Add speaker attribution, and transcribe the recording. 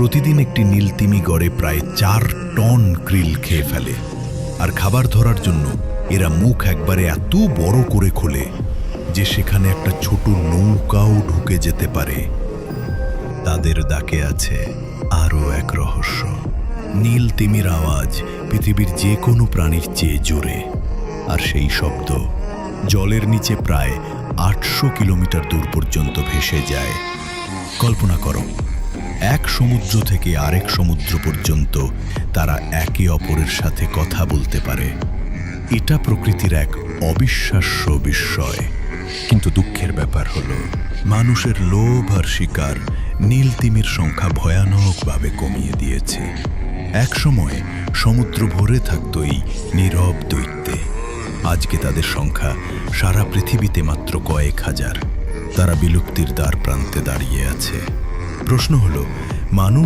Speaker 1: প্রতিদিন একটি নীলতিমি গড়ে প্রায় 4 টন krill খেয়ে ফেলে। আর খাবার ধরার জন্য এরা মুখ একবারে এত বড় করে খোলে যে সেখানে একটা ছোট নৌকাও ঢুকে যেতে পারে। তাদের ডাকে আছে আরও এক রহস্য। নীলতিমির আওয়াজ পৃথিবীর যে কোনো প্রাণীর চেয়ে জোরে, আর সেই শব্দ জলের নিচে প্রায় 800 কিলোমিটার দূর পর্যন্ত ভেসে যায়। কল্পনা করো, এক সমুদ্র থেকে আরেক সমুদ্র পর্যন্ত তারা একে অপরের সাথে কথা বলতে পারে। এটা প্রকৃতির এক অবিশ্বাস্য বিস্ময়। কিন্তু দুঃখের ব্যাপার হলো, মানুষের লোভ আর শিকার নীলতিমির সংখ্যা ভয়ানকভাবে কমিয়ে দিয়েছে। একসময় সমুদ্র ভরে থাকত এই নীরব দৈত্যে। আজকে তাদের সংখ্যা সারা পৃথিবীতে মাত্র কয়েক হাজার। তারা বিলুপ্তির দ্বার প্রান্তে দাঁড়িয়ে আছে। প্রশ্ন হলো, মানুষ